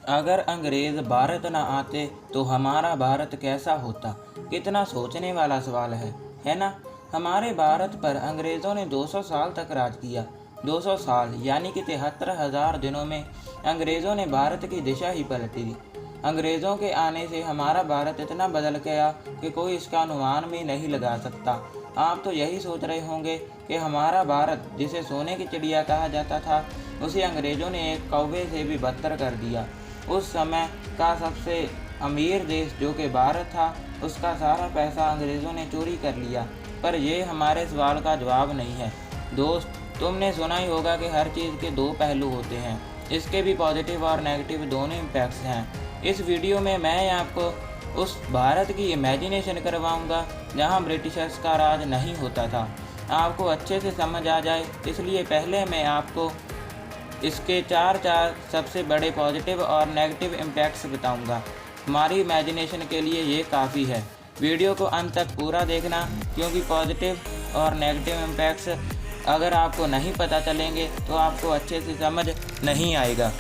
अगर अंग्रेज भारत न आते तो हमारा भारत कैसा होता। कितना सोचने वाला सवाल है ना। हमारे भारत पर अंग्रेज़ों ने 200 साल तक राज किया। 200 साल यानी कि 73,000 दिनों में अंग्रेज़ों ने भारत की दिशा ही पलट दी। अंग्रेज़ों के आने से हमारा भारत इतना बदल गया कि कोई इसका अनुमान भी नहीं लगा सकता। आप तो यही सोच रहे होंगे कि हमारा भारत, जिसे सोने की चिड़िया कहा जाता था, उसे अंग्रेज़ों ने एक कौवे से भी बदतर कर दिया। उस समय का सबसे अमीर देश जो कि भारत था, उसका सारा पैसा अंग्रेज़ों ने चोरी कर लिया। पर यह हमारे सवाल का जवाब नहीं है। दोस्त, तुमने सुना ही होगा कि हर चीज़ के दो पहलू होते हैं। इसके भी पॉजिटिव और नेगेटिव दोनों इम्पैक्ट्स हैं। इस वीडियो में मैं आपको उस भारत की इमेजिनेशन करवाऊंगा जहां ब्रिटिशर्स का राज नहीं होता था। आपको अच्छे से समझ आ जाए, इसलिए पहले मैं आपको इसके चार सबसे बड़े पॉजिटिव और नेगेटिव इम्पैक्ट्स बताऊंगा। हमारी इमेजिनेशन के लिए ये काफ़ी है। वीडियो को अंत तक पूरा देखना, क्योंकि पॉजिटिव और नेगेटिव इम्पैक्ट्स अगर आपको नहीं पता चलेंगे तो आपको अच्छे से समझ नहीं आएगा।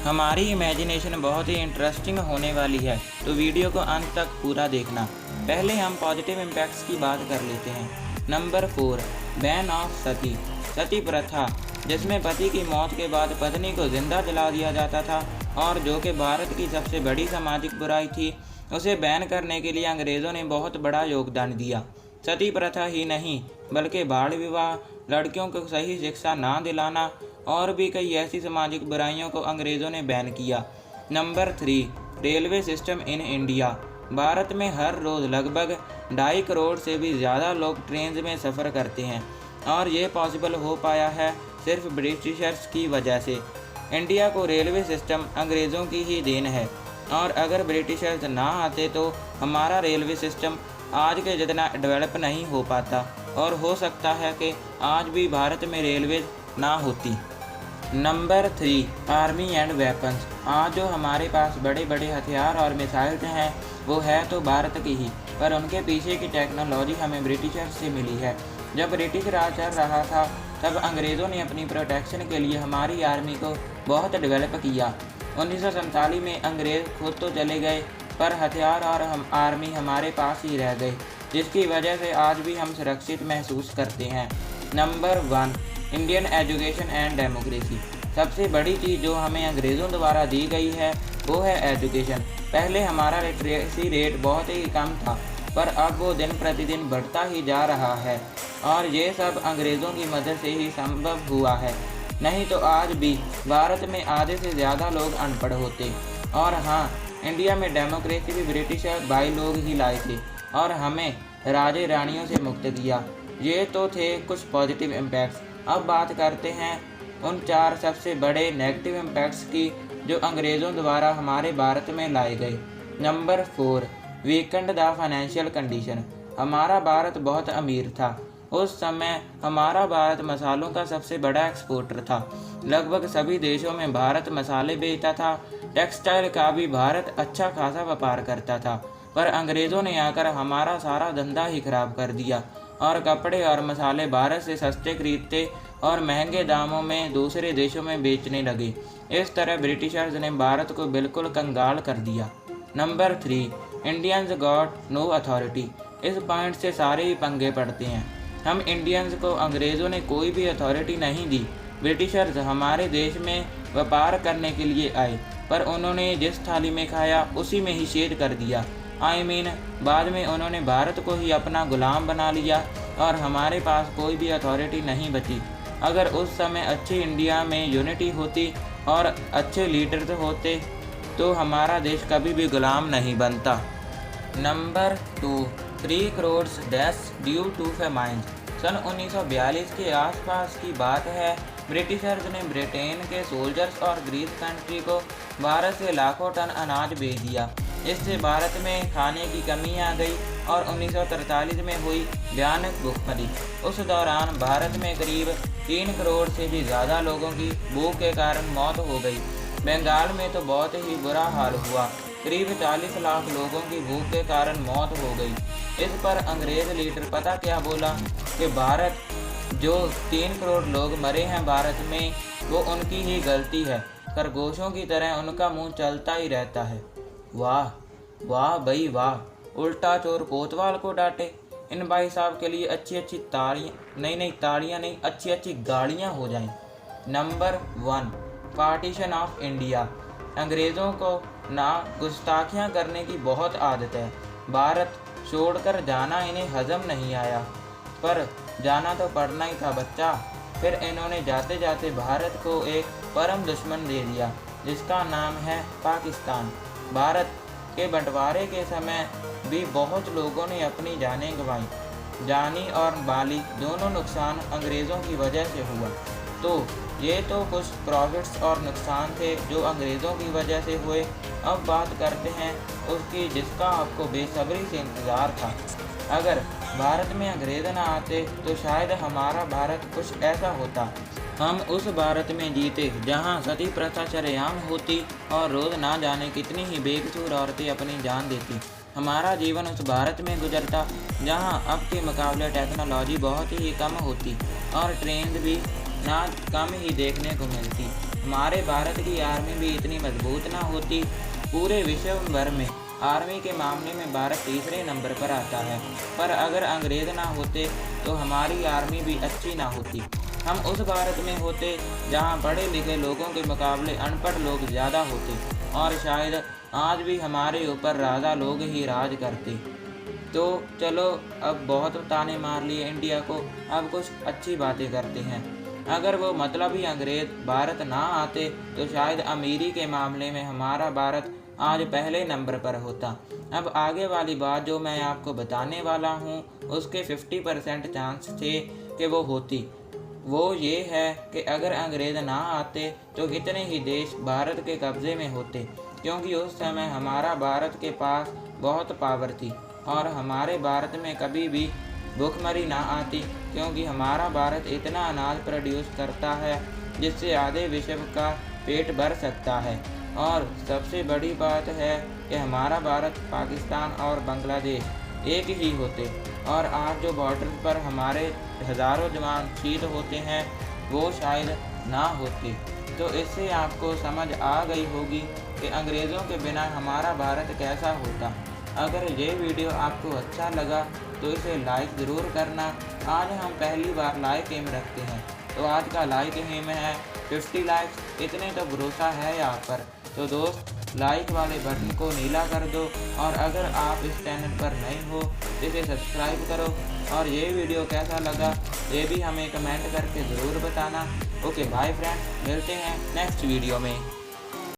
हमारी इमेजिनेशन बहुत ही इंटरेस्टिंग होने वाली है, तो वीडियो को अंत तक पूरा देखना। पहले हम पॉजिटिव इम्पैक्ट्स की बात कर लेते हैं। नंबर 4, बैन ऑफ सती प्रथा, जिसमें पति की मौत के बाद पत्नी को जिंदा जला दिया जाता था और जो कि भारत की सबसे बड़ी सामाजिक बुराई थी, उसे बैन करने के लिए अंग्रेज़ों ने बहुत बड़ा योगदान दिया। सती प्रथा ही नहीं बल्कि बाल विवाह, लड़कियों को सही शिक्षा ना दिलाना और भी कई ऐसी सामाजिक बुराइयों को अंग्रेज़ों ने बैन किया। Number 3, railway system in India. Bharat में हर रोज़ लगभग 2.5 करोड़ से भी ज़्यादा लोग ट्रेन में सफ़र करते हैं और ये पॉसिबल हो पाया है सिर्फ ब्रिटिशर्स की वजह से। इंडिया को रेलवे सिस्टम अंग्रेज़ों की ही देन है और अगर ब्रिटिशर्स ना आते तो हमारा रेलवे सिस्टम आज के जितना डेवलप नहीं हो पाता और हो सकता है कि आज भी भारत में रेलवे ना होती। Number 3, army and weapons. आज जो हमारे पास बड़े बड़े हथियार और मिसाइल्स हैं वो है तो भारत की ही, पर उनके पीछे की टेक्नोलॉजी हमें ब्रिटिशर्स से मिली है। जब ब्रिटिश राज चल रहा था तब अंग्रेज़ों ने अपनी प्रोटेक्शन के लिए हमारी आर्मी को बहुत डेवलप किया। 1947 में अंग्रेज़ खुद तो चले गए, पर हथियार और आर्मी हमारे पास ही रह गए, जिसकी वजह से आज भी हम सुरक्षित महसूस करते हैं। Number 1, Indian education and democracy. सबसे बड़ी चीज़ जो हमें अंग्रेज़ों द्वारा दी गई है वो है एजुकेशन। पहले हमारा लिटरेसी रेट बहुत ही कम था, पर अब वो दिन प्रतिदिन बढ़ता ही जा रहा है और ये सब अंग्रेज़ों की मदद से ही संभव हुआ है। नहीं तो आज भी भारत में आधे से ज़्यादा लोग अनपढ़ होते। और हाँ, इंडिया में डेमोक्रेसी भी ब्रिटिश भाई लोग ही लाए थे और हमें राजे रानियों से मुक्त किया। ये तो थे कुछ पॉजिटिव इम्पैक्ट्स। अब बात करते हैं उन 4 सबसे बड़े नेगेटिव इम्पैक्ट्स की जो अंग्रेज़ों द्वारा हमारे भारत में लाए गए। Number 4, Weeknd the financial condition. हमारा भारत बहुत अमीर था। उस समय हमारा भारत मसालों का सबसे बड़ा एक्सपोर्टर था। लगभग सभी देशों में भारत मसाले बेचता था। टेक्सटाइल का भी भारत अच्छा खासा व्यापार करता था, पर अंग्रेज़ों ने आकर हमारा सारा धंधा ही खराब कर दिया और कपड़े और मसाले भारत से सस्ते खरीदते और महंगे दामों में दूसरे देशों में बेचने लगे। इस तरह ब्रिटिशर्स ने भारत को बिल्कुल कंगाल कर दिया। Number 3, Indians got no authority. इस पॉइंट से सारे ही पंगे पड़ते हैं। हम इंडियंस को अंग्रेज़ों ने कोई भी अथॉरिटी नहीं दी। ब्रिटिशर्स हमारे देश में व्यापार करने के लिए आए, पर उन्होंने जिस थाली में खाया उसी में ही छेद कर दिया। बाद में उन्होंने भारत को ही अपना गुलाम बना लिया और हमारे पास कोई भी अथॉरिटी नहीं बची। अगर उस समय अच्छी इंडिया में यूनिटी होती और अच्छे लीडर्स होते तो हमारा देश कभी भी गुलाम नहीं बनता। Number 2, 3 crore deaths due to famine. सन 1942 के आसपास की बात है। ब्रिटिशर्स ने ब्रिटेन के सोल्जर्स और ग्रीस कंट्री को भारत से लाखों टन अनाज भेज दिया। इससे भारत में खाने की कमी आ गई और 1943 में हुई भयानक भूखमरी। उस दौरान भारत में करीब 3 करोड़ से भी ज़्यादा लोगों की भूख के कारण मौत हो गई। बंगाल में तो बहुत ही बुरा हाल हुआ। करीब 40 लाख लोगों की भूख के कारण मौत हो गई। इस पर अंग्रेज़ लीडर पता क्या बोला कि भारत जो 3 करोड़ लोग मरे हैं भारत में, वो उनकी ही गलती है। खरगोशों की तरह उनका मुंह चलता ही रहता है। वाह वाह भाई वाह, उल्टा चोर कोतवाल को डांटे। इन भाई साहब के लिए अच्छी अच्छी ताड़ियाँ नहीं, ताड़ियाँ नहीं, अच्छी अच्छी गाड़ियाँ हो जाएं। Number 1, partition of India. अंग्रेज़ों को ना गुस्ताखियाँ करने की बहुत आदत है। भारत छोड़कर जाना इन्हें हजम नहीं आया, पर जाना तो पड़ना ही था बच्चा। फिर इन्होंने जाते जाते भारत को एक परम दुश्मन दे दिया, जिसका नाम है पाकिस्तान। भारत के बंटवारे के समय भी बहुत लोगों ने अपनी जानें गंवाई। जानी और माली दोनों नुकसान अंग्रेज़ों की वजह से हुआ। तो ये तो कुछ प्रॉफिट्स और नुकसान थे जो अंग्रेज़ों की वजह से हुए। अब बात करते हैं उसकी जिसका आपको बेसब्री से इंतज़ार था। अगर भारत में अंग्रेज़ ना आते तो शायद हमारा भारत कुछ ऐसा होता। हम उस भारत में जीते जहाँ सती प्रथा शरेआम होती और रोज़ ना जाने कितनी ही बेकसूर औरतें अपनी जान देती। हमारा जीवन उस भारत में गुजरता जहाँ अब के मुकाबले टेक्नोलॉजी बहुत ही कम होती और ट्रेंड भी ना कम ही देखने को मिलती। हमारे भारत की आर्मी भी इतनी मजबूत ना होती। पूरे विश्व भर में आर्मी के मामले में भारत तीसरे नंबर पर आता है। पर अगर अंग्रेज़ ना होते तो हमारी आर्मी भी अच्छी ना होती। हम उस भारत में होते जहां पढ़े लिखे लोगों के मुकाबले अनपढ़ लोग ज़्यादा होते और शायद आज भी हमारे ऊपर राजा लोग ही राज करते। तो चलो, अब बहुत ताने मार लिए इंडिया को, अब कुछ अच्छी बातें करते हैं। अगर वो मतलब ही अंग्रेज़ भारत ना आते तो शायद अमीरी के मामले में हमारा भारत आज पहले नंबर पर होता। अब आगे वाली बात जो मैं आपको बताने वाला हूँ उसके 50% चांस थे कि वो होती। वो ये है कि अगर अंग्रेज़ ना आते तो कितने ही देश भारत के कब्ज़े में होते, क्योंकि उस समय हमारा भारत के पास बहुत पावर थी और हमारे भारत में कभी भी भूखमरी ना आती, क्योंकि हमारा भारत इतना अनाज प्रोड्यूस करता है जिससे आधे विश्व का पेट भर सकता है। और सबसे बड़ी बात है कि हमारा भारत, पाकिस्तान और बांग्लादेश एक ही होते और आज जो बॉर्डर पर हमारे हज़ारों जवान शहीद होते हैं वो शायद ना होते। तो इससे आपको समझ आ गई होगी कि अंग्रेज़ों के बिना हमारा भारत कैसा होता। अगर ये वीडियो आपको अच्छा लगा तो इसे लाइक ज़रूर करना। आज हम पहली बार लाइक एम रखते हैं, तो आज का लाइक एम है 50 लाइक्स। इतने तो भरोसा है आप पर। तो दोस्त, लाइक वाले बटन को नीला कर दो और अगर आप इस चैनल पर नए हो तो इसे सब्सक्राइब करो। और ये वीडियो कैसा लगा ये भी हमें कमेंट करके ज़रूर बताना। ओके बाय फ्रेंड्स, मिलते हैं नेक्स्ट वीडियो में।